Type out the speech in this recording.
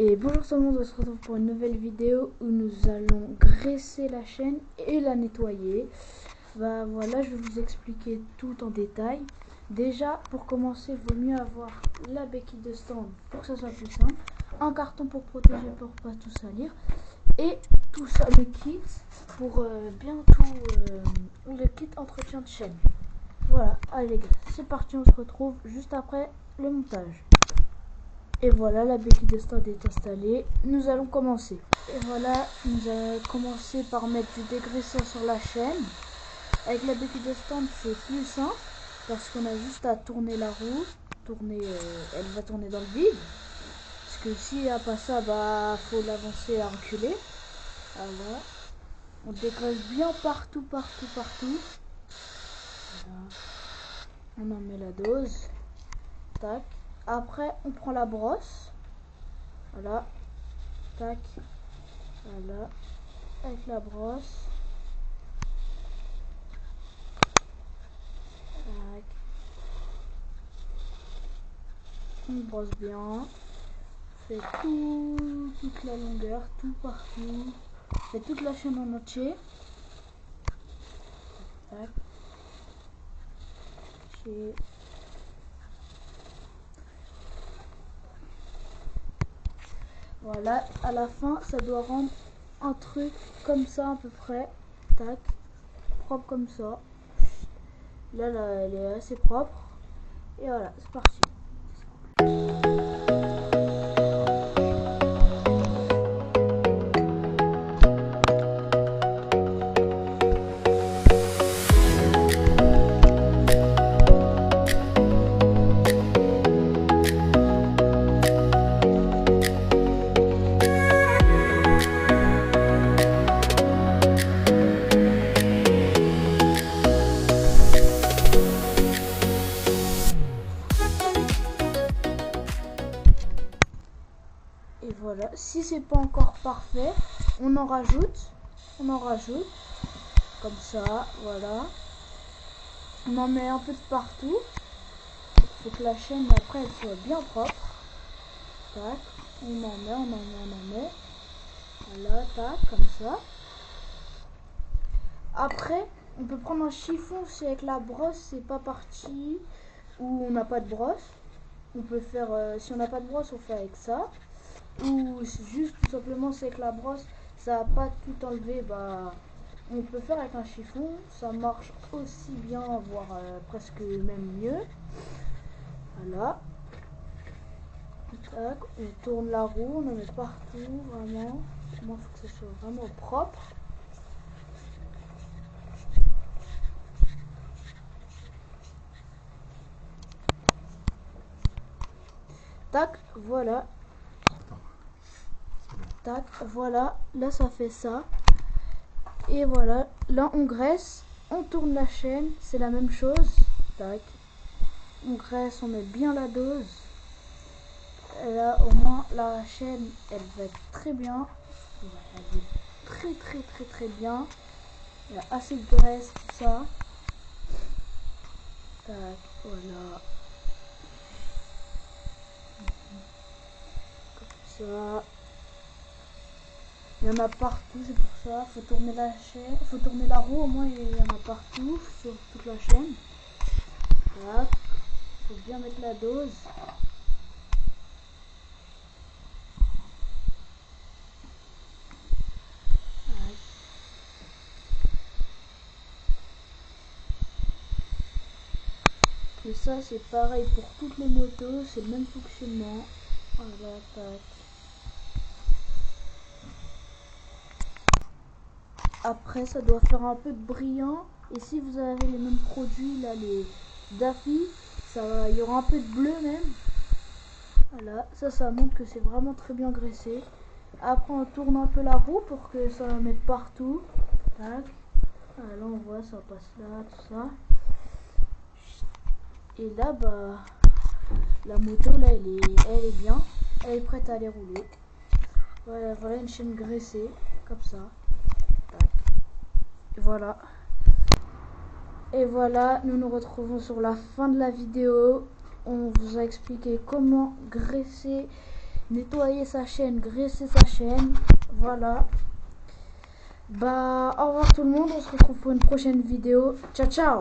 Et bonjour tout le monde, on se retrouve pour une nouvelle vidéo où nous allons graisser la chaîne et la nettoyer. Bah voilà, je vais vous expliquer tout en détail. Déjà, pour commencer, il vaut mieux avoir la béquille de stand pour que ça soit plus simple, un carton pour protéger pour pas tout salir, et tout ça, le kit pour bien tout, le kit entretien de chaîne. Voilà, allez les gars, c'est parti, on se retrouve juste après le montage. Et voilà, la béquille de stand est installée. Nous allons commencer. Et voilà, nous allons commencer par mettre du dégraissant sur la chaîne. Avec la béquille de stand, c'est plus simple parce qu'on a juste à tourner la roue. Elle va tourner dans le vide. Parce que s'il n'y a pas ça, bah faut l'avancer à reculer. Voilà. On dégraisse bien partout. Voilà. On en met la dose. Tac. Après, on prend la brosse. Voilà. Tac. Voilà. Avec la brosse. Tac. On brosse bien. On fait toute la longueur, tout partout. On fait toute la chaîne en entier. Tac. Et voilà, à la fin, ça doit rendre un truc comme ça à peu près. Tac. Propre comme ça. Là, elle est assez propre. Et voilà, c'est parti. Et voilà, si c'est pas encore parfait, on en rajoute, comme ça, voilà. On en met un peu de partout. Il faut que la chaîne après elle soit bien propre. Tac, on en met. Voilà, tac, comme ça. Après, on peut prendre un chiffon si avec la brosse c'est pas parti ou on n'a pas de brosse. On peut faire, si on n'a pas de brosse, on fait avec ça. Ou juste tout simplement c'est avec la brosse, ça n'a pas tout enlevé, bah on peut faire avec un chiffon, ça marche aussi bien, voire presque même mieux. Voilà. Tac, on tourne la roue, on en met partout, vraiment. Moi, il faut que ça soit vraiment propre. Tac, voilà. Tac, voilà, là ça fait ça. Et voilà, là on graisse, on tourne la chaîne, c'est la même chose. Tac, on graisse, on met bien la dose. Et là au moins la chaîne elle va être très bien. Elle va être très bien. Il y a assez de graisse, tout ça. Tac, voilà. Comme ça. Il y en a partout, c'est pour ça. Faut tourner la chaîne, faut tourner la roue, au moins il y en a partout sur toute la chaîne. Tac. Faut bien mettre la dose. Et ça c'est pareil pour toutes les motos, c'est le même fonctionnement. Voilà, tac. Après ça doit faire un peu de brillant. Et si vous avez les mêmes produits là, les Daffy, il y aura un peu de bleu même. Voilà, ça montre que c'est vraiment très bien graissé. Après on tourne un peu la roue pour que ça mette partout. Tac. Voilà, là on voit ça passe là, tout ça. Et là bah la moto là elle est bien, elle est prête à aller rouler. Voilà une chaîne graissée comme ça. Tac. Et voilà, nous nous retrouvons sur la fin de la vidéo. On vous a expliqué comment graisser nettoyer sa chaîne, graisser sa chaîne. Voilà. Bah, au revoir tout le monde. On se retrouve pour une prochaine vidéo. Ciao, ciao!